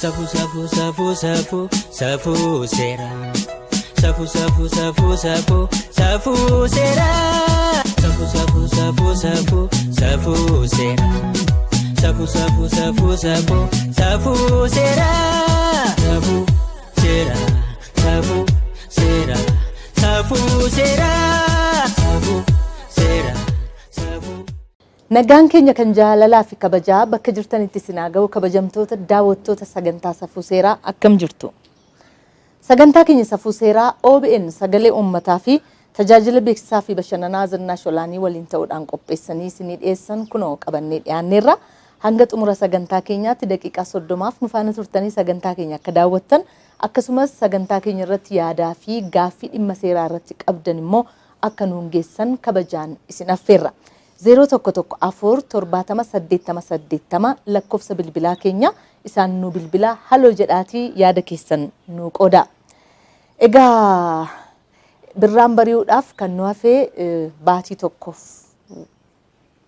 Safuu Safuu Safuu Safuu Safuu Seeraa. Safuu Safuu Safuu Safuu Safuu Seeraa. Safuu Safuu Safuu Safuu Safuu Seeraa. Safuu Safuu Safuu Safuu Safuu Seeraa. Safuu Seeraa. Safuu Seeraa. Safuu Seeraa. Safuu Seeraa. Safuu. Nagaan keenya kan jaalalaa fi kabajaa bakka jirtanitti sinaa ga'u kabajamtoota daawwattoota sagantaa Safuu Seeraa akkam jirtu. Sagantaa keenya Safuu Seeraa OBN sagalee uummataa fi tajaajila beeksisaa fi bashannanaa Zannaa Sholaanii waliin ta'uudhaan qopheessanii isinii dhiyeessan kunoo qabannee dhiyaanneerra. Hanga xumura sagantaa keenyaatti daqiiqaa 30f nu faana turtanii sagantaa keenya akka daawwattan akkasumas sagantaa keenya irratti yaadaa fi gaaffii dhimma seeraa irratti qabdan immoo akka nuun geessan kabajaan isin affeerra. 0114 lakkoofsa bilbilaa keenya isaan nu bilbilaa haloo jedhaatii yaada keessan nu qooda. Egaa birraan bari'uudhaaf kan nu hafee baatii tokkoof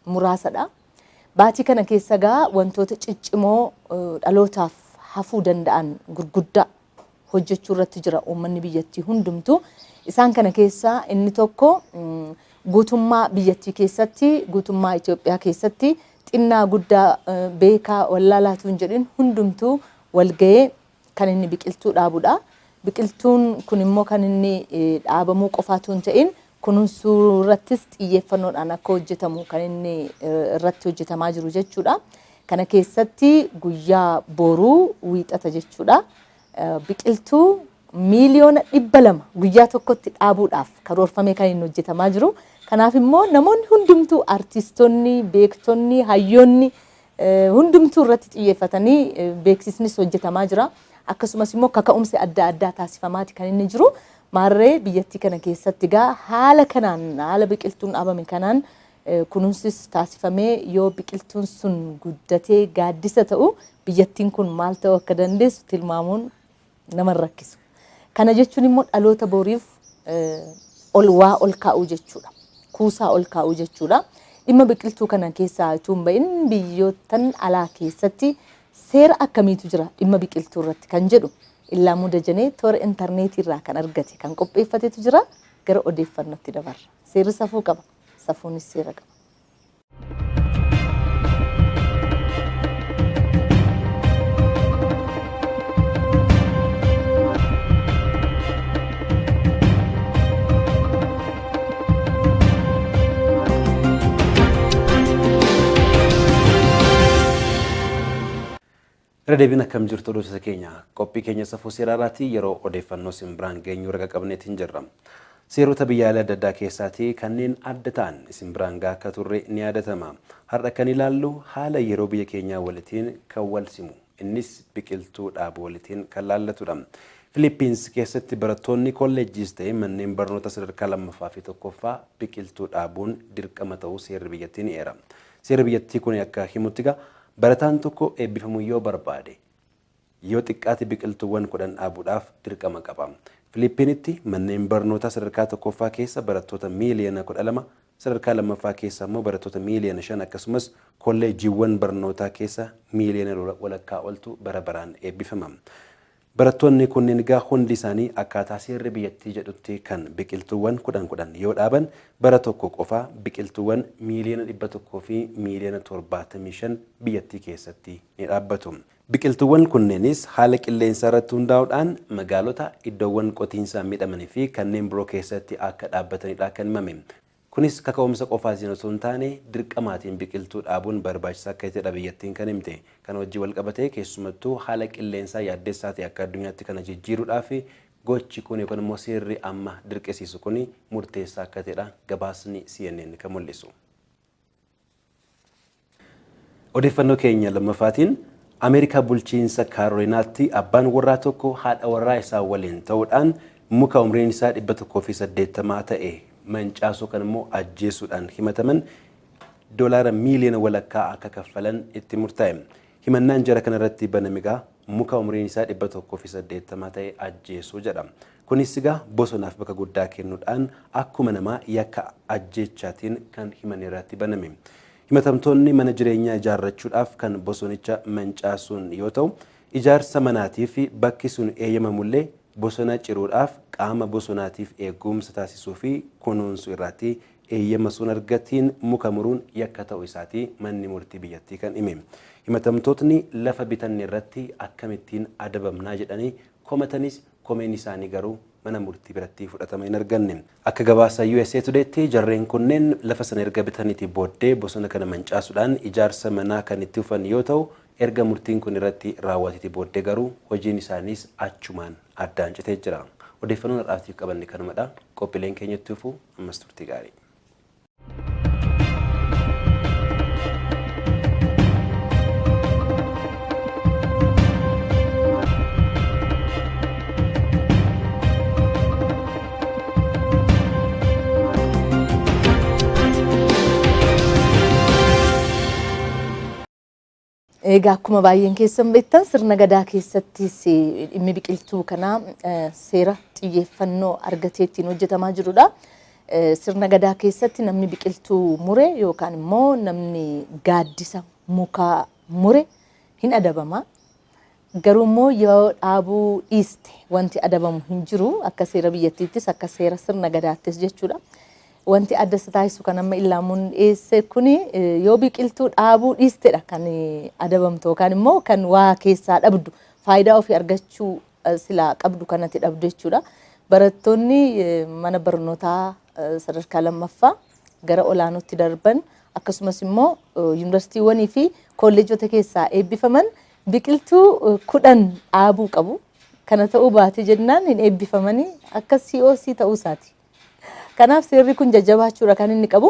muraasadha. Baatii kana keessa gaa wantoota ciccimoo dhalootaaf hafuu danda'an gurguddaa hojjechuu irratti jira uummanni biyyattii hundumtu. Isaan kana keessaa inni tokko guutummaa biyyattii keessatti guutummaa Itoophiyaa keessatti xinnaa guddaa beekaa wallaalaatu hin jedhin hundumtuu walga'ee kan inni biqiltuu dhaabuudha. Biqiltuun kun immoo kan inni dhaabamuu qofaatu hin ta'in kunuunsuu irrattis xiyyeeffannoodhaan akka hojjetamu kan inni irratti hojjetamaa jiru jechuudha. Kana keessatti guyyaa boruu wiixata jechuudha. Biqiltuu miiliyoona 200 guyyaa tokkotti dhaabuudhaaf karoorfamee kan inni hojjetamaa jiru. Kanaaf immoo namoonni hundumtuu artistoonni, beektonni, hayyoonni hundumtuu irratti xiyyeeffatanii beeksisnis hojjetamaa jira. Akkasumas immoo kaka'umsi adda addaa taasifamaati kan inni jiru. Maarree biyyattii kana keessatti gaa haala kanaan haala biqiltuun dhaabame kanaan kunuunsis taasifamee yoo biqiltuun sun guddatee gaaddisa ta'u biyyattiin kun maal ta'uu akka dandeessu tilmaamuun nama rakkisu. Kana jechuun immoo dhaloota boriif ol kaa'uu jechuudha. Kuusaa ol kaa'uu jechuudha. Dhimma biqiltuu kana keessaa utuun bahin biyyootan alaa keessatti seera akkamiitu jira dhimma biqiltuu irratti kan jedhu illaa mudajanee toora intarneetii irraa kan argate kan qopheeffatetu jira gara odeeffannootti dabarra. Seerri safuu qaba. Safuunis seera qaba. Deebiin akkam jirtu hordoftoota keenya qophii keenya Safuu Seeraaraatii yeroo odeeffannoo isin biraan geenyu raga qabneetiin jirra. Seerota biyyaalee adda addaa keessaatii kanneen adda ta'an isin biraan gaa akka turre ni yaadatama. Har'a kan ilaallu haala yeroo biyya keenyaa walitiin kan wal simu innis biqiltuu dhaabuu walitiin kan laallatudha. Filiippiins keessatti barattoonni kolleejjiis ta'e manneen barnoota sadarkaa 2ffaa fi 1ffaa biqiltuu dhaabuun dirqama ta'uu seerri biyyattii ni eera. Seerri biyyattii kun akka himutti barataan tokko eebbifamuu yoo barbaade yoo xiqqaate biqiltuuwwan 10 dhaabuudhaaf dirqama qaba. Filiippiinitti manneen barnootaa sadarkaa 1ffaa keessa barattoota miiliyoona 12, sadarkaa 2ffaa keessa immoo barattoota miiliyoona 5 akkasumas kolleejjiiwwan barnootaa keessa miiliyoona walakkaa oltu bara baraan eebbifama. Barattoonni kunneen gaa hundi isaanii akkaataa seerri biyyattii jedhutti kan biqiltuuwwan 10 yoo dhaaban bara tokko qofaa biqiltuuwwan miiliyoona 100 fi miiliyoona 75 biyyattii keessatti ni dhaabbatu. Biqiltuuwwan kunneenis haala qilleensaa irratti hundaa'uudhaan magaalota iddoowwan qotiinsaa miidhamanii fi kanneen biroo keessatti akka dhaabbatanidha kan himame. Kunis kaka'umsa qofaatiin osoo hin taane dirqamaatiin biqiltuu dhaabuun barbaachisaa akka ta'edha biyyattiin kan himte. Kana wajjin wal qabatee keessumattuu haala qilleensaa yaaddessaa ta'e akka addunyaatti kana jijjiiruudhaaf gochi kun yookaan immoo seerri amma dirqisiisu kun murteessaa akka ta'edha gabaasni CNN kan mul'isu. Odeeffannoo keenya lammaffaatiin Ameerikaa bulchiinsa Kaarolinaatti abbaan warraa tokko haadha warraa isaa waliin ta'uudhaan muka umriin isaa 180 ta'e mancaasuu kan immoo ajjeesuudhaan himataman $1 miiliyoona walakkaa akka kaffalan itti murtaa'e. Himannaan jara kanarratti banamigaa muka umriin isaa 180 ta'e ajjeesuu jedha. Kunis egaa bosonaaf bakka guddaa kennuudhaan akkuma namaa yakka ajjeechaatiin kan himan irratti baname. Himatamtoonni mana jireenyaa ijaarrachuudhaaf kan bosonicha mancaasuun yoo ta'u Ijaarsa manaatii fi bakki sun eeyyamamullee bosona ciruudhaaf qaama bosonaatiif eegumsa taasisuu fi kunuunsuu irratti eeyyama sun argatiin muka muruun yakka ta'uu isaatii manni murtii biyyattii kan hime. Himatamtootni lafa bitanne irratti akkamittiin adabamnaa jedhanii komatanis komeen isaanii garuu mana murtii biratti fudhatama hin arganne. Akka gabaasa USA Today'tti jarreen kunneen lafa sana erga bitaniitii booddee bosona kana mancaasuudhaan ijaarsa manaa kan itti fufan yoo ta'u erga murtiin kun irratti raawwateetii booddee garuu hojiin isaaniis achumaan addaan citee jira. Odeeffannoon har'aatiif qabanne kanumadha. Qophiileen keenyatti fufuu ammas turtii gaarii. Egaa akkuma baay'een keessan beektan sirna gadaa keessatti dhimmi biqiltuu kanaa seera xiyyeeffannoo argatee ittiin hojjetamaa jirudha. Sirna gadaa keessatti namni biqiltuu mure yookaan immoo namni gaaddisa mukaa mure hin adabama. Garuu immoo yoo dhaabuu dhiiste wanti adabamu hin jiru akka seera biyyattiittis akka seera sirna gadaattis jechuudha. Wanti adda isa taasisu kan amma illaamuun dhiyeesse kuni yoo biqiltuu dhaabuu dhiistedha kan adabamtu yookaan immoo kan waa keessaa dhabdu faayidaa ofii argachuu silaa qabdu kanatti dhabdu jechuudha. Barattoonni mana barnootaa sadarkaa lammaffaa gara olaanootti darban akkasumas immoo yuunivarsiitiiwwanii fi kolleejota keessaa eebbifaman biqiltuu 10 dhaabuu qabu. Kana ta'uu baate jennaan hin eebbifamanii akka COC ta'uu isaati. Kanaaf seerri kun jajjabaachuudha kan inni qabu.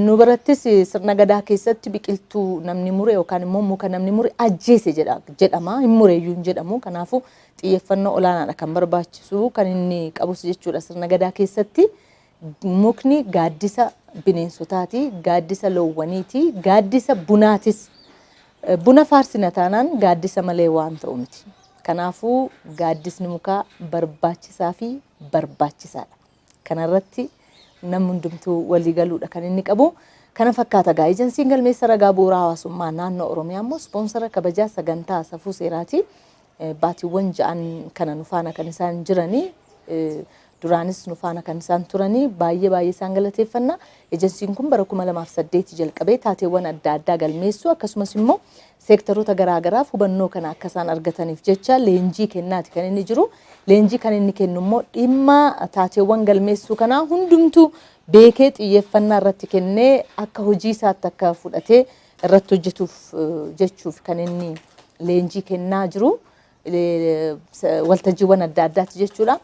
Nu birattis sirna gadaa keessatti biqiltuu namni mure yookaan immoo muka namni mure ajjeese jedhama. Hin mureeyyuu hin jedhamu. Kanaafuu xiyyeeffannoo olaanaadha kan barbaachisu kan inni qabus jechuudha. Sirna gadaa keessatti mukni gaaddisa bineensotaati, gaaddisa loowwaniiti, gaaddisa bunaatis. Buna faarsina taanaan gaaddisa malee waan ta'u miti. Kanaafuu gaaddisni mukaa barbaachisaa fi barbaachisaadha. Kanarratti namni hundumtuu walii galuudha kan inni qabu. Kana fakkaata gaa ejensiin galmeessa ragaa bu'uuraa hawaasummaa naannoo Oromiyaa immoo ispoonsara kabajaa sagantaa Safuu Seeraati. Baatiiwwan ja'an kana nu faana kan isaan jiranii duraanis nu faana kan isaan turanii baay'ee isaan galateeffanna. Ejensiin kun bara 2008 jalqabee taateewwan adda addaa galmeessu akkasumas immoo seektaroota garaagaraaf hubannoo kana akka isaan argataniif jecha leenjii kennaati kan inni jiru. Leenjii kan inni kennu immoo dhimma taateewwan galmeessuu kanaa hundumtuu beekee xiyyeeffannaa irratti kennee akka hojii isaatti akka fudhatee irratti hojjetuuf jechuuf kan inni leenjii kennaa jiru. Waltajjiiwwan adda addaati jechuudha.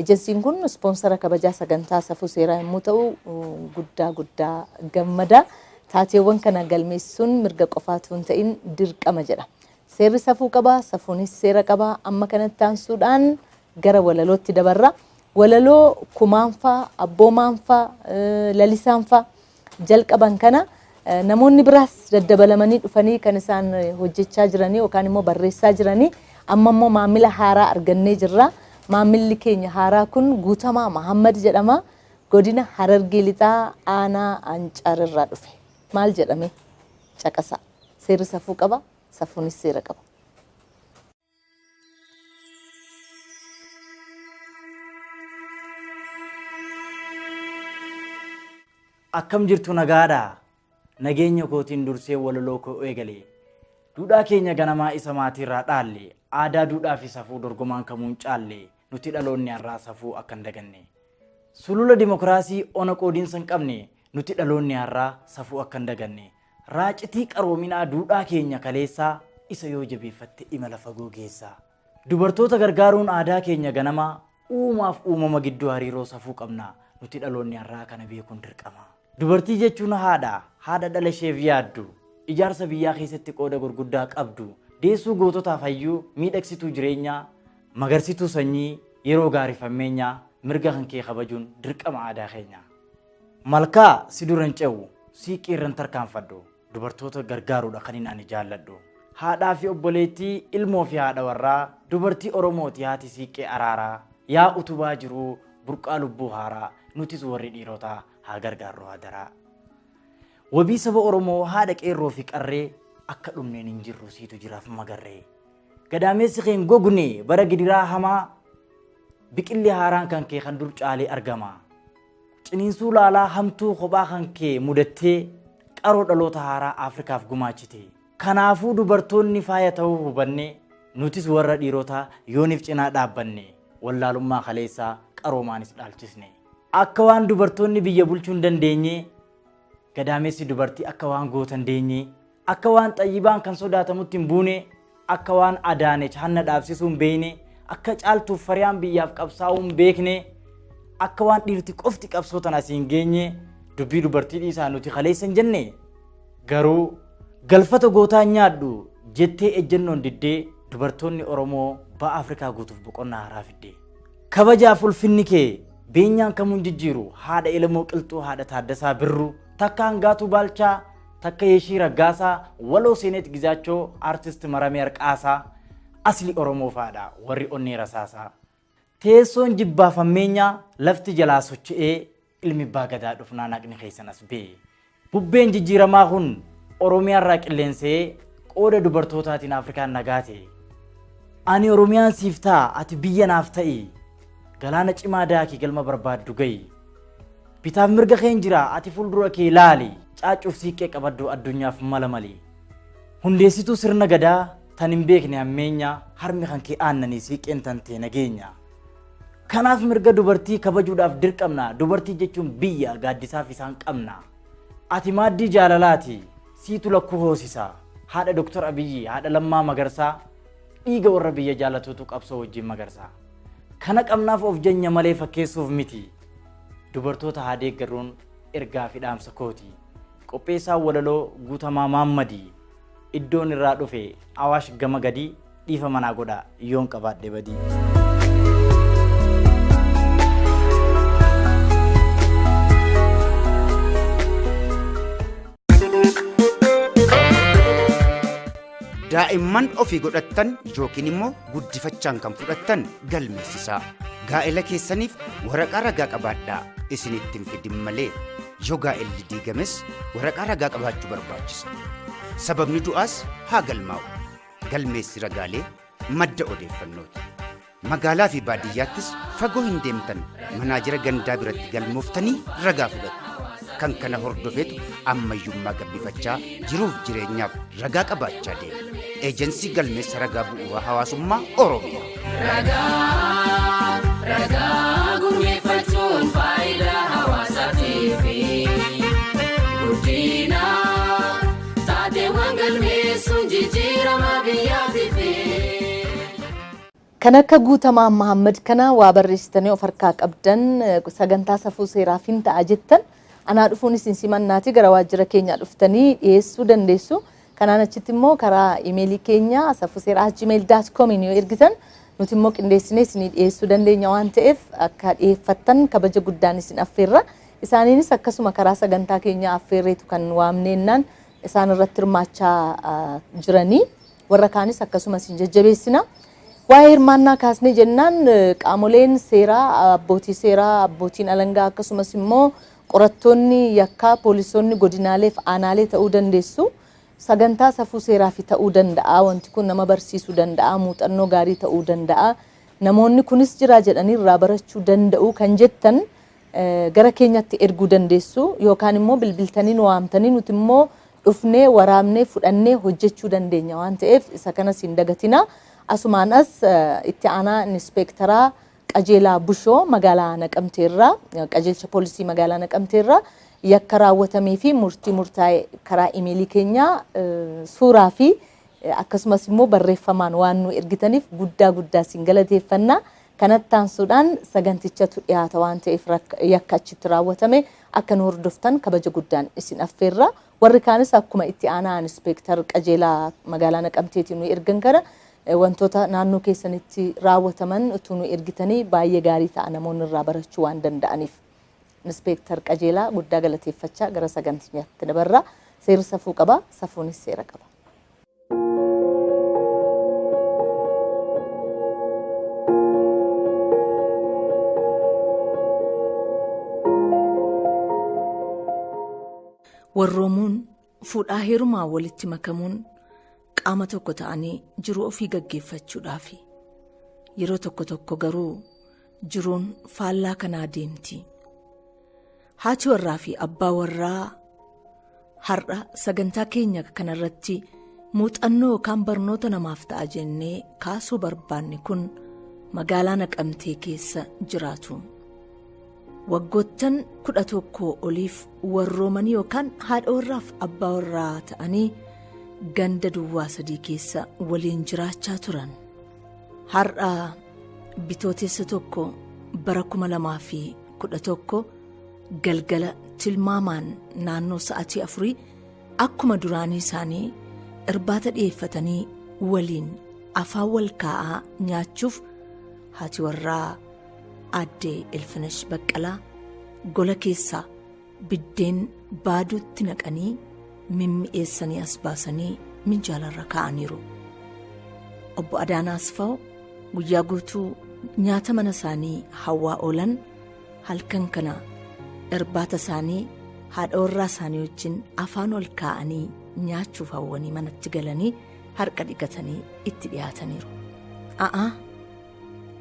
Ejensiin kun ispoonsara kabajaa sagantaa Safuu Seeraa yommuu ta'u guddaa gammada. Taateewwan kana galmeessuun mirga qofaatu hin ta'in dirqama jedha. Seerri safuu qaba, safuunis seera qaba. Amma kanatti aansuudhaan gara walalootti dabarra. Walaloo kumaanfaa, abboomaanfaa, lalisaanfaa jalqaban kana namoonni biraas daddabalamanii dhufanii kan isaan hojjechaa jiranii yookaan immoo barreessaa jiranii. Amma immoo maamila haaraa argannee jirra. Maamilli keenya haaraa kun Guutamaa Mahammad jedhama. Godina Harargee Lixaa aanaa Ancaararraa dhufe. Maal jedhame? Caqasa. Seerri safuu qaba, safuunis seera qaba. Akkam jirtu nagaadhaa? Nageenya kootiin dursee walaloo koo eegalee. Duudhaa keenya ganamaa isa maatiirraa dhaalle. Aadaa duudhaa fi safuu dorgomaan kamuun caalle. Nuti dhaloonni har'aa safuu akka hin daganne. Sulula dimokiraasii ona qoodiinsa hin qabne. Nuti dhaloonni har'aa safuu akka hin daganne. Raacitii qaroominaa duudhaa keenya kaleessaa isa yoo jabeeffatte imala fagoo geessaa. Dubartoota gargaaruun aadaa keenya ganamaa uumaaf uumama gidduu hariiroo safuu qabna. Nuti dhaloonni har'aa kana beekuun dirqama. Dubartii jechuun haadha dhala isheef yaaddu. Ijaarsa biyyaa keessatti qooda gurguddaa qabdu. Deessuu goototaaf hayyuu miidhagsituu jireenyaa, magarsituu sanyii, yeroo gaarii fammeenyaa, mirga kan kee kabajuun dirqama aadaa keenya. Malkaa si duran ce'u, siiqqii irran tarkaanfadhu. Dubartoota gargaaruudha kan inni ani jaalladhu. Haadhaa fi obboleettii, ilmoo fi haadha warraa, dubartii Oromooti haati siiqqee araaraa. Yaa utubaa jiruu, burqaa lubbuu haaraa, nutis warri dhiirotaa haa gargaarru hadaraa. Wabii saba Oromoo haadha qeerroo fi qarree akka dhumneen hin jirru siitu jiraaf magarree. Gadaameessi keen gogne bara gidiraa hamaa biqilli haaraan kan kee kan dur caalee argama. Ciniinsuu laalaa hamtuu kophaa kan kee mudattee qaroo dhaloota haaraa Afrikaaf gumaachite. Kanaafuu dubartoonni faaya ta'uu hubanne nutis warra dhiirotaa yooniif cinaa dhaabbanne wallaalummaa kaleessaa qaroomaanis dhaalchisne. Akka waan dubartoonni biyya bulchuu hin dandeenye gadaameessi dubartii akka waan goota hin deenye akka waan xayyibaan kan sodaatamutti hin buune akka waan Adaanech hanna dhaabsisuu hin beekne akka caaltuuf fariyaan biyyaaf qabsaa'uu hin beekne akka waan dhiirti qofti qabsoo tana asiin geenye dubbii dubartii dhiisaa nuti kaleessa hin jenne garuu galfata gootaa nyaadhu jettee ejjennoon diddee dubartoonni Oromoo ba'a Afrikaa guutuuf boqonnaa haaraa fidde. Kabajaaf ulfinni kee beenyaan kamuun jijjiiru haadha Elemoo Qilxuu haadha Taaddasaa Birru takka Hangaatuu Baalchaa takka Yeeshii Raggaasaa waloo seenet gizaachoo artist Maramee Arqaasaa asli Oromoo faadha warri onnee rasaasaa. Teessoon jibbaaf ammeenyaa lafti jalaa socho'ee ilmi Abbaa Gadaa dhufnaa naqni keessan as bee. Bubbeen jijjiiramaa kun Oromiyaarraa qilleensee qooda dubartootaatiin Afrikaan nagaate. Ani Oromiyaan siif ta'a ati biyya naaf ta'i. Galaana cimaa daakii galma barbaaddu ga'i. Bitaaf mirga keen jira ati fuuldura kee laali. Caacuuf siiqqee qabaddu addunyaaf mala mali. Hundeessituu sirna gadaa tan hin beekne ammeenya harmi kan kee aannanii siiqqeen tantee nageenya. Kanaaf mirga dubartii kabajuudhaaf dirqamna. Dubartii jechuun biyya gaaddisaaf isaan qabna. Ati maaddii jaalalaati. Siitu lakkuu hoosisa. Haadha Dr. Abiyyi, haadha Lammaa Magarsaa, dhiiga warra biyya jaalatuutu qabsoo wajjin magarsaa. Kana qabnaaf of jenya malee fakkeessuuf miti. Dubartoota haa deeggaruun ergaa fi dhaamsa kooti. Qopheessaa walaloo Guutamaa Maammadii. Iddoon irraa dhufe Awaash gama gadii dhiifa manaa godha yoon qabaadhe badii. Daa'imman ofii godhattan yookiin immoo guddifachaan kan fudhattan galmeessisaa. Gaa'ela keessaniif waraqaa ragaa qabaadhaa isinittiin fidin malee yoo gaa'elli diigames waraqaa ragaa qabaachuu barbaachisa. Sababni du'aas haa galmaa'u. Galmeessi ragaalee madda odeeffannooti. Magaalaa fi baadiyyaattis fagoo hin deemtan manaajira gandaa biratti galmooftanii ragaa fudhatu. Kan kana hordofeetu ammayyummaa gabbifachaa jiruuf jireenyaaf ragaa qabaachaa deema. Eejensii galmeessa ragaa bu'uuraa hawaasummaa Oromiyaa. Ragaa gurmeeffachuun faayidaa hawaasaatiif guddina taateewwan galmeessuun jijjiirama biyyaatiif. Kan akka Guutamaa Mahammad kana waa barreessitanii of harkaa qabdan sagantaa safuu seeraaf hin ta'a jettan. Anaa dhufuun isin simannaati gara waajjira keenya dhuftanii dhiyeessuu dandeessu. Kanaan achitti immoo karaa imeelii keenya safuuseeraa@gmail.com yoo ergitan nuti immoo qindeessinee isinii dhiyeessuu dandeenya waan ta'eef akka dhiyeeffattan kabaja guddaan isin affeerra. Isaaniinis akkasuma karaa sagantaa keenya affeerreetu kan waamneennaan isaan irratti hirmaachaa jiranii. Warra kaanis akkasuma isin jajjabeessina. Waa'ee hirmaannaa kaasnee jennaan qaamoleen seeraa, abbootiin alangaa akkasumas immoo qorattoonni yakkaa poolisoonni godinaalee fi aanaalee ta'uu dandeessu. Sagantaa safuu seeraa fi ta'uu danda'a. Wanti kun nama barsiisuu danda'a. Muuxannoo gaarii ta'uu danda'a. Namoonni kunis jira jedhanii irraa barachuu danda'u kan jettan gara keenyatti erguu dandeessu. Yookaan immoo bilbiltanii nu waamtanii nuti immoo dhufnee waraabnee fudhannee hojjechuu dandeenya waan ta'eef isa kanas hin dagatina. Asumaan as itti aanaa inspektaraa qajeelaa Bushoo magaalaa Naqamteerraa qajeelcha poolisii magaalaa Naqamteerraa yakka raawwatamee fi murtii murtaa'e karaa imeelii keenya suuraa fi akkasumas immoo barreeffamaan waan nu ergitaniif guddaa isin galateeffanna. Kanatti aansuudhaan sagantichatu dhiyaata waan ta'eef yakka achitti raawwatame akka nu hordoftan kabaja guddaan isin affeerra. Warri kaanis akkuma itti aanaa inspektar qajeelaa magaalaa Naqamteetiin nu ergan kana wantoota naannoo keessanitti raawwataman utuu nu ergitanii baay'ee gaarii ta'a namoonni irraa barachuu waan danda'aniif. Inspektar qajeelaa guddaa galateeffachaa gara sagantichaatti dabarra. Seerri safuu qaba, safuunis seera qaba. Warroomuun fuudhaa heerumaa walitti makamuun qaama tokko ta'anii jiruu ofii gaggeeffachuudhaaf yeroo tokko tokko garuu jiruun faallaa kanaa deemti. Haati warraa fi abbaa warraa har'a sagantaa keenya kanarratti muuxannoo yookaan barnoota namaaf ta'a jennee kaasuu barbaanne kun magaalaa Naqamtee keessa jiraatu. Waggoottan 11 oliif warroomanii yookaan haadha warraaf abbaa warraa ta'anii ganda duwwaa 3 keessa waliin jiraachaa turan. Har'a bitootessa tokko bara 2011 galgala tilmaamaan naannoo sa'aatii 4 akkuma duraanii isaanii irbaata dhiyeeffatanii waliin afaan wal kaa'aa nyaachuuf haati warraa Addee Ilfinesh Baqqalaa gola keessaa biddeen baaduutti naqanii mimmi'eessanii as baasanii minjaalarra kaa'aniiru. Obbo Adaanaa Asfaw guyyaa guutuu nyaata mana isaanii hawaa oolan halkan kana irbaata isaanii haadha warraa isaanii wajjin afaan ol kaa'anii nyaachuuf hawwanii manatti galanii harka dhiqatanii itti dhiyaataniiru.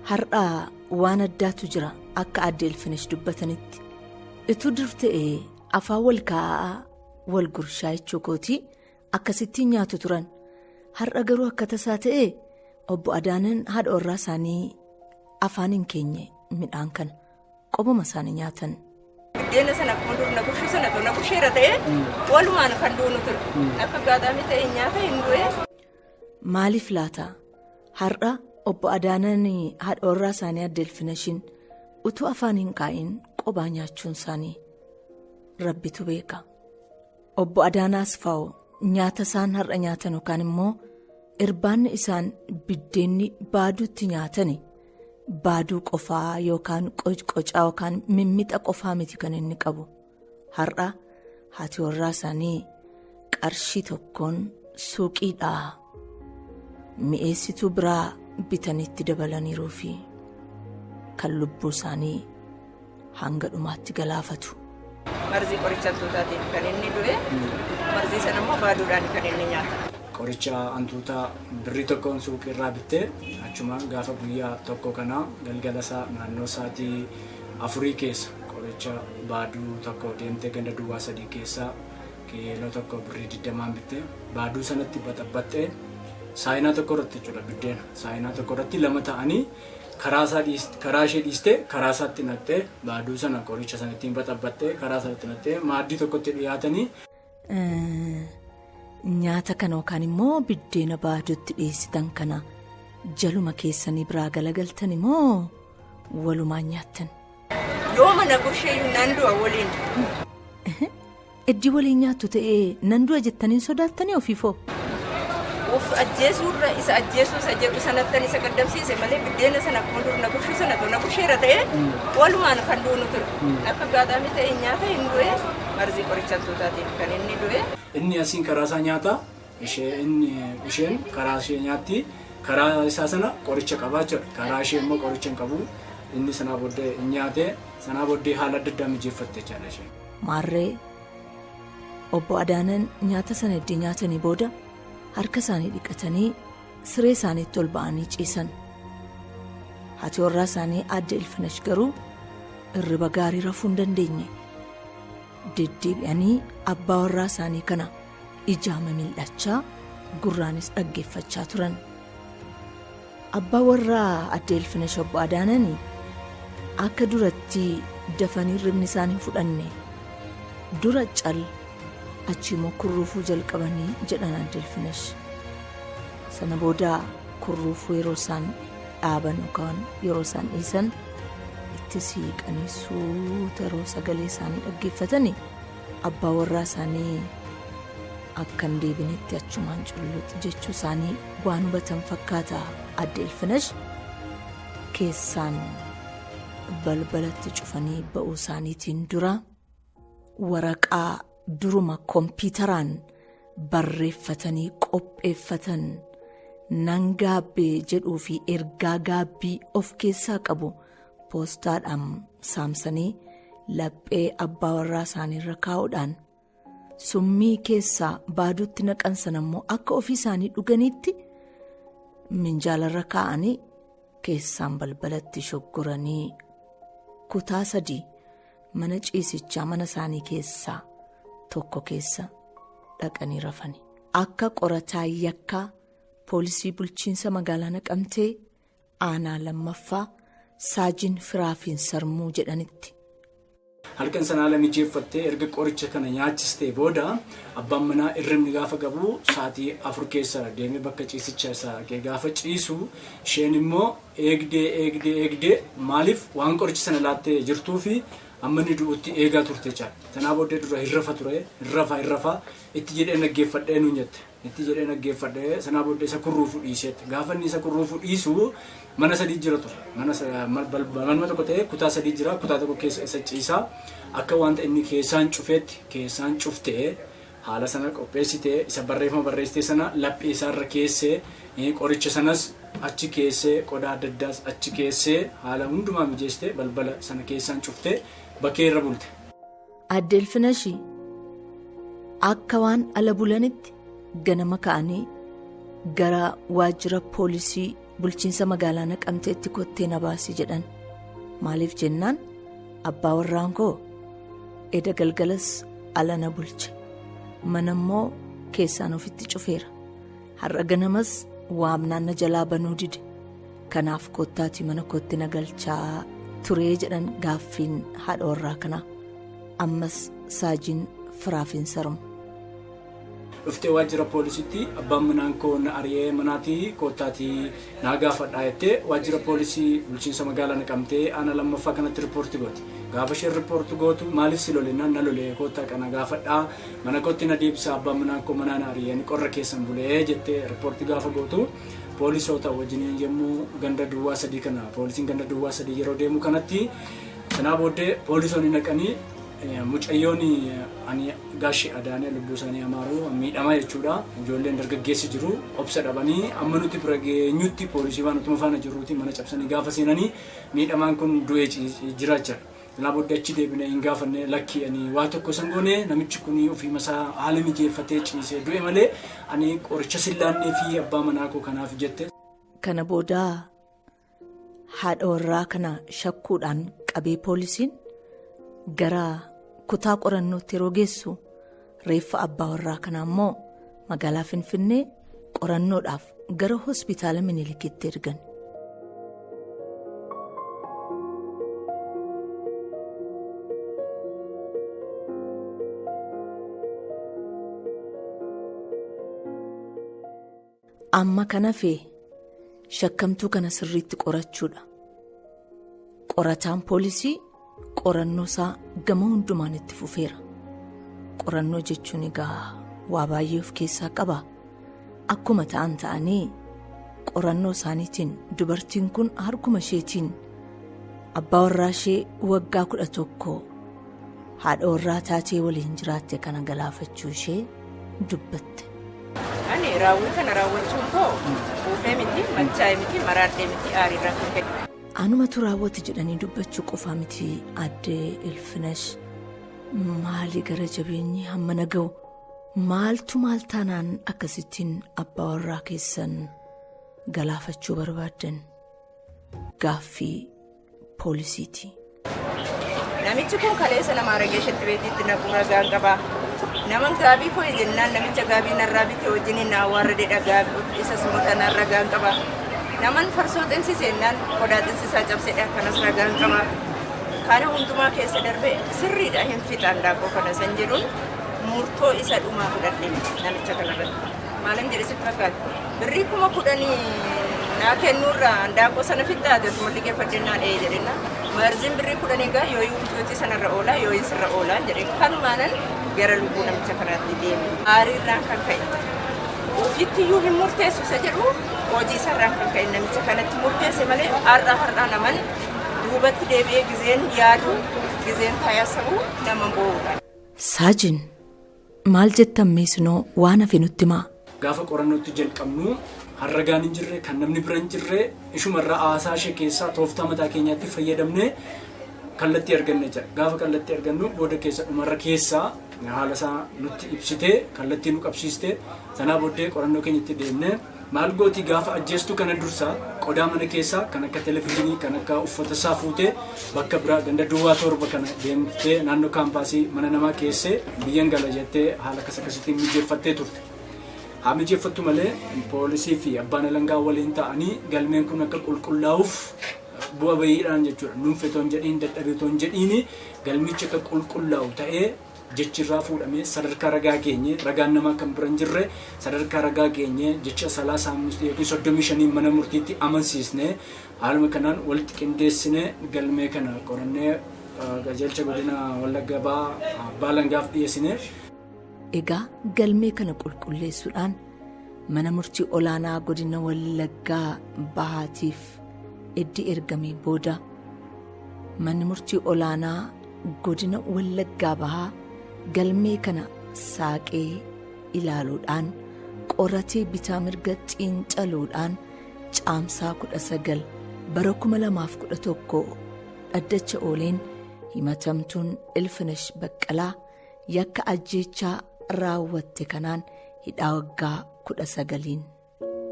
Har'aa waan addaatu jira akka Addee Ilfinesh dubbatanitti. Ituu dur ta'ee afaan wal kaa'aa wal gurshaa jechuu kooti akkasittiin nyaatu turan. Har'a garuu akka tasaa ta'ee obbo Adaanaan haadha warraa isaanii afaan hin keenye midhaan kana qobuma isaanii nyaatan. Biddeena sana akkuma dur na gurshu sana na gursheera ta'ee walumaan kan duunu ture. Akka gaadhaamii ta'ee nyaata hin du'e. Maaliif laata? Har'a obbo Adaanaan haadha warraa isaanii Addee Ilfineshin utuu afaan hin kaa'in qobaa nyaachuun isaanii rabbitu beeka. Obbo Adaanaa Asfaw nyaata isaan har'a nyaatan yookaan immoo irbaanni isaan biddeenni baaduutti nyaatani baaduu qofaa yookaan qocqocaa yookaan mimmixa qofaa miti kan inni qabu. Har'a haati warraa isaanii qarshii tokkoon suuqiidhaa mi'eessituu biraa bitanitti dabalaniiruu fi kan lubbuu isaanii hanga dhumaatti galaafatu. Marzii qoricha hantuutaatiin kan inni du'e marzii sana immoo baaduudhaan kan inni nyaata. Qoricha hantuutaa birrii tokkoon suuqiirraa bittee achuma gaafa guyyaa tokko kana galgala isaa naannoo sa'aatii 4 keessa qoricha baaduu tokko deemtee ganda duwwaa 3 keessaa kiiloo tokko birrii 20 bittee baaduu sanatti baxabbaxxee saayinaa tokko irratti jechuudha biddeena saayinaa tokko irratti lama ta'anii karaa ishee dhiistee karaa isaatti naqxee baaduu sana qoricha sana ittiin baxabbaxxee karaa isaatti naqxee maaddii tokkotti dhiyaatanii. Nyaata kana yookaan immoo biddeena baaduutti dhiyeessitan kana jaluma keessanii biraa galagaltan immoo walumaan nyaattan. Yoo mana gursheeyyuu nan du'a waliin. Iddii waliin nyaattu ta'ee nan du'a jettaniin sodaattanii ofiifoo? Of ajjeesuurra isa ajjeesuu isa jedhu sanattan isa qaddamsiise malee biddeena sana akkuma dur na gurshu sana na gursheera ta'ee walumaan kan duunu ture. Akka gaadhaamii ta'ee nyaata hin du'e marzii qoricha hantuutaatiin kan inni du'e. Inni asiin karaa isaa nyaata isheen karaa ishee nyaatti karaa isaa sana qoricha qabaa jira karaa ishee immoo qoricha hin qabu inni sanaa booddee nyaatee sanaa booddee haala adda addaa mijeeffatte jechaadha isheen. Maarree obbo Adaanaan nyaata sana itti nyaatanii booda harka isaanii dhiqatanii siree isaaniitti ol ba'anii ciisan. Haati warraa isaanii Addee Ilfinesh garuu irriba gaarii rafuu hin dandeenye. Deddeebi'anii abbaa warraa isaanii kana ijaama mil'achaa gurraanis dhaggeeffachaa turan. Abbaa warraa Addee Ilfinesh obbo Adaanaan akka duratti dafanii ribni isaanii fudhanne dura cal achi immoo kurruufuu jalqabanii jedhan Addee Ilfinesh. Sana booda kurruufuu yeroo isaan dhaaban yookaan yeroo isaan dhiisan itti siiqanii suuta yeroo sagalee isaanii dhaggeeffatanii abbaa warraa isaanii akkan deebinetti achumaan culluutti jechuu isaanii waan hubatan fakkaata. Addee Ilfinesh keessaan balbalatti cufanii ba'uu isaaniitiin dura waraqaa duruma kompiitaraan barreeffatanii qopheeffatan nan gaabbee jedhuu fi ergaa gaabbii of keessaa qabu poostaadhaan saamsanii laphee abbaa warraa isaaniirra kaa'uudhaan summii keessaa baaduutti naqan sana immoo akka ofii isaanii dhuganiitti minjaalarra kaa'anii keessaan balbalatti shoggoranii kutaa 3 mana ciisichaa mana isaanii keessaa tokko keessa dhaqanii rafani. Akka qorataa yakkaa poolisii bulchiinsa magaalaa Naqamtee aanaa 2ffaa Saajin Firaafiin Sarmuu jedhanitti. Halkan sana haala mijeeffattee erga qoricha kana nyaachistee booda abbaan manaa irrimni gaafa gabu sa'aatii 4 keessa deemee bakka ciisichaa isaa gaafa ciisu isheen immoo eegdee maaliif waan qoricha sana laattee jirtuu fi amma inni du'utti eegaa turte jecha. Tanaa booddee dura hirrafa ture hirrafa itti jedhee naggeeffadhee nuun jette. Itti jedhee naggeeffadhee sanaa booddee isa kurruufu dhiisetti. Gaafa inni isa kurruufu dhiisu mana 3 jira ture. Mana tokko ta'ee kutaa 3 jira. Kutaa tokko keessa isa ciisaa akka wanta inni keessaan cuftee haala sana qopheessitee isa barreeffama barreessitee sana laphee isaarra keessee qoricha sanas achi keessee qodaa adda addaas achi keessee haala hundumaa mijeessitee balbala sana keessaan cuftee bakkee irra bulte. Aadde Ilfinashii akka waan ala bulanitti ganama ka'anii gara waajjira poolisii bulchiinsa magaalaa Naqamteetti kottee na baasii jedhan. Maaliif jennaan abbaa warraan koo eda galgalas ala na bulche. Mana immoo keessaan ofitti cufeera. Har'a ganamas waamnaan na jalaa banuu dide. Kanaaf kottaati mana kootti na galchaa turee jedhan gaaffiin haadha warraa kanaa. Ammas Saajin Firaafiin Sarmuu. Dhuftee waajjira poolisiitti abbaan manaan koo na ari'ee manaatii kottaatii naa gaafadhaa jettee waajjira poolisii bulchiinsa magaalaa Naqamtee aanaa 2ffaa kanatti riippoortii gooti. Gaafa isheen riippoortii gootu maaliif si lole na lolee kottaa kana gaafadhaa mana kootti na deebisa abbaan manaan koo manaa na ari'ee qorra keessan bulee jettee riippoortii gaafa gootu poolisoota wajjin yommuu ganda duwwaa 3 kana poolisiin ganda duwwaa 3 yeroo deemu kanatti sanaa booddee poolisoonni naqanii mucayyoon ani gaashii adaanee lubbuu isaanii amaaruu miidhamaa jechuudha. Ijoolleen dargaggeessi jiru obsa dhabanii amma nuti bira geenyutti poolisii waan utuma faana jiruuti mana cabsanii gaafa seenanii miidhamaan kun du'ee jiraachaa. Sanaa booddee achi deebinee hin gaafanne lakkii ani waa tokko san goone namichi kun ofii masaa haala mijeeffatee ciisee du'e malee ani qoricha sillaannee fi abbaa manaa koo kanaaf jette. Kana booda haadha warraa kana shakkuudhaan qabee poolisiin gara kutaa qorannootti yeroo geessu reeffa abbaa warraa kanaa immoo magaalaa Finfinnee qorannoodhaaf gara hospitaala Minilikitti ergan. Amma kana fee shakkamtuu kana sirriitti qorachuudha. Qorataan poolisii qorannoo isaa gama hundumaan itti fufeera. Qorannoo jechuun egaa waa baay'ee of keessaa qaba. Akkuma ta'anii qorannoo isaaniitiin dubartiin kun harkuma isheetiin abbaa warraa ishee waggaa 11 haadha warraa taatee waliin jiraatte kana galaafachuu ishee dubbatte. Ani raawwachuun koo buufee miti machaa'ee miti maraadhee miti aariirraa kan fedhu. Anumatu raawwate jedhanii dubbachuu qofaa miti Aadde Ilfinash. Maali gara jabeenyi hamma naga'u maaltu maal taanaan akkasittiin abbaa warraa keessan galaafachuu barbaaddan? Gaaffii poolisiiti. Namichi kun kaleessa nama Arageeshatti beetiitti naquu ragaan qaba. Naman gaabii koo jennaan namicha gaabii narraa bitee wajjin na warradedha gaabii isas muxanaan ragaan qaba. Naman farsoo xinsiisennaan qodaa xinsiisaa cabsedha akkanas ragaan qaba. Kana hundumaa keessa darbee sirriidha hin fixaan daakuu kana san jedhuun murtoo isa dhumaa fudhadhe namicha kanarratti. Maalan jedhe sitti fakkaatu. Birrii 10,000 naa kennuurraa daakuu sana fixaate osuma liqeeffadhennaan jedhenna. Marziin birrii 10 egaa yoo yuutii sanarra oolaa yoo isirra oolaa jedhe kanumaanan gara lubbuu namicha kanaatti deeme. Aariirraan kan ka'e. Ofiitti hin murteessu isa jedhu hojii isarraan kan ka'e namicha kanatti murteesse malee har'aa naman duubatti deebi'ee gizeen yaadu gizeen taayasa'uu nama bo'uudha. Saajin maal jettan meesnoo waan hafe nutti himaa? Gaafa qorannootti jalqabnu harragaan hin jirre kan namni bira hin jirre ishumarraa haasaa ishee keessaa tooftaa mataa keenyaatti fayyadamnee kallattii arganne jira. Gaafa kallattii argannu booda keessa dhumarra keessaa haala isaa nutti ibsitee kallattii nu qabsiistee sanaa booddee qorannoo keenyatti deemnee maal gooti gaafa ajjeestu kana dursaa qodaa mana keessaa kan akka televezyiinii kan akka uffata isaa fuutee bakka biraa ganda duwwaa torba kana deemtee naannoo kaampaasii mana namaa keessee biyyan gala jettee haala akkasittiin mijeeffattee turte. Haa mijeeffattu malee poolisii fi abbaan alangaa waliin ta'anii galmeen kun akka qulqullaa'uuf bu'a bayiidhaan jechuudha. Nuunfetoon jedhiin dadhabetoon jedhiin galmichi akka qulqullaa'u ta'ee jechirraa fuudhamee sadarkaa ragaa keenye ragaan namaa kan bira hin jirre sadarkaa ragaa keenye jecha 35 yookiin 35 mana murtiitti amansiisnee haaluma kanaan walitti qindeessinee galmee kana qorannee qajeelcha godina Wallagga abbaa alangaaf dhiyeessinee. Egaa galmee kana qulqulleessuudhaan mana murtii olaanaa godina Wallaggaa bahaatiif eddi ergamee booda manni murtii olaanaa godina Wallaggaa bahaa galmee kana saaqee ilaaluudhaan qoratee bitaa mirga xiinxaluudhaan caamsaa 19 bara 2011 dhaddacha ooleen himatamtuun Ilfinesh Baqqalaa yakka ajjeechaa raawwatte kanaan hidhaa waggaa 19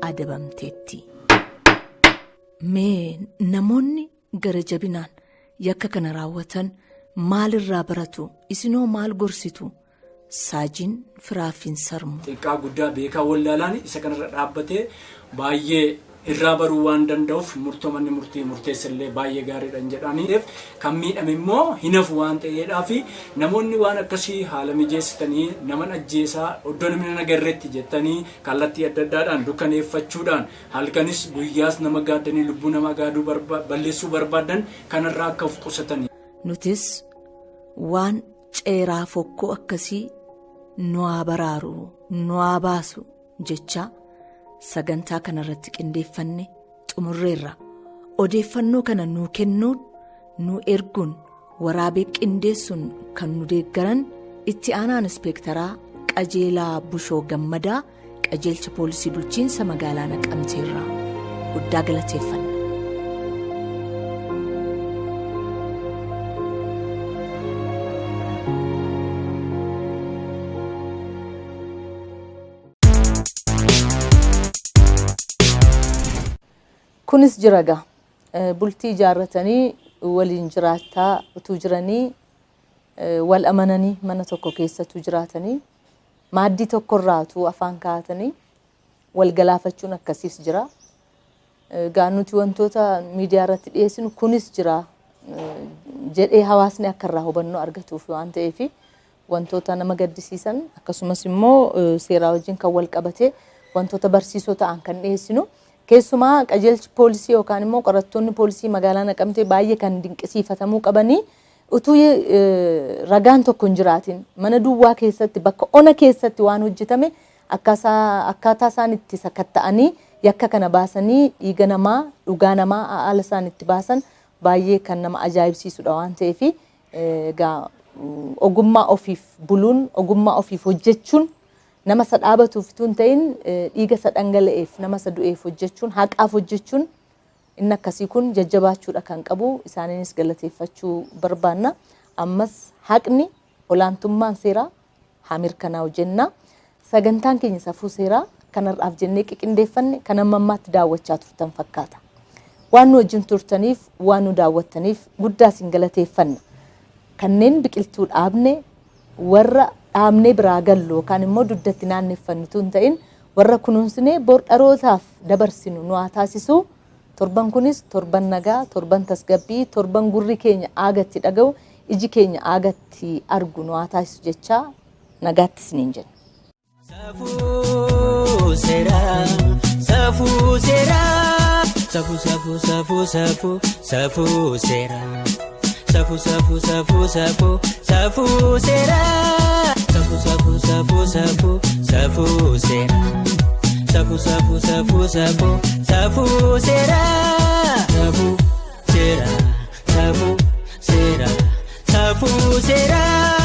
adabamteetti. Mee namoonni gara jabinaan yakka kana raawwatan maalirraa baratu isinoo maal gorsitu Saajiin Firaafin Sarmu. Xiqqaa guddaa beekaa wallaalaan isa kanarra dhaabbatee baay'ee irraa baruu waan danda'uuf murtoomanni murteessallee baay'ee gaariidhaan jedhaniif kan miidhame immoo hinafu waan ta'eedhaa fi namoonni waan akkasii haala mijeessitanii naman ajjeesaa iddoo namni nagarreetti jettanii kallattii adda addaadhaan dukkaneeffachuudhaan halkanis guyyaas nama gaadanii lubbuu namaa gaaduu balleessuu barbaadan kanarraa akka of qusatanii. Nutis waan ceeraa fokkoo akkasii nuwaa baraaru nuwaa baasu jecha sagantaa kanarratti qindeeffanne xumurreerra. Odeeffannoo kana nuu kennuun nuu erguun waraabee qindeessuun kan nu deeggaran itti aanaan inspektaraa qajeelaa Bushoo Gammadaa qajeelcha poolisii bulchiinsa magaalaa Naqamteerraa guddaa galateeffanna. Kunis jiraga bultii ijaarratanii waliin jiraataa utuu jiranii wal amananii mana tokko keessatti jiraatanii maaddii tokkorraatu afaan kaa'atanii wal galaafachuun akkasiis jira. Gaanuti wantoota miidiyaa irratti dhiyeessinu kunis jira jedhee hawaasni akka irraa hubannoo argatuuf waan ta'eef wantoota nama gaddisiisan akkasumas immoo seeraa wajjin kan wal qabate wantoota barsiisoo ta'an kan dhiyeessinu. Keessumaa qajeelchi poolisii yookaan immoo qorattoonni poolisii magaalaa Naqamtee baay'ee kan dinqisiifatamuu qabanii utuu ragaan tokko hin jiraatin mana duwwaa keessatti bakka ona keessatti waan hojjetame akkaataa isaan itti sakatta'anii yakka kana baasanii dhiiga namaa dhugaa namaa haala isaan itti baasan baay'ee kan nama ajaa'ibsiisudha waan ta'eef ogummaa ofiif buluun ogummaa ofiif hojjechuun nama sadhaabatuuf tun ta'in dhiiga sadhangala'eef nama sadu'eef hojjechuun haqaaf hojjechuun inni akkasii kun jajjabaachuudha kan qabu isaaniinis galateeffachuu barbaanna. Ammas haqni olaantummaan seeraa haa mirkanaa'u jenna. Sagantaan keenya safuu seeraa kanarraaf jennee qindeeffanne kan ammammaatti daawwachaa turtan fakkaata. Waan nu wajjin turtaniif waan nu daawwattaniif guddaa isin galateeffanna. Kanneen biqiltuu dhaabne warra dhaabnee biraa gallu yookaan immoo duddatti naanneffannu tun ta'in warra kunuunsinee bor dharootaaf dabarsinu nu haa taasisu. Torban kunis torban nagaa, torban tasgabbii, torban gurri keenya aagatti dhaga'u, iji keenya aagatti argu nu haa taasisu jecha nagaatti isiniin jenna. Safuu Seeraa, Safuu Seeraa, Safuu Safuu Safuu Safuu Safuu Seeraa, Safuu Safuu Safuu Safuu Safuu Seeraa, Safuu Safuu Safuu Safuu Safuu Seeraa, Safuu Safuu Safuu Safuu Safuu Seeraa, Safuu Seeraa, Safuu Seeraa, Safuu Seeraa.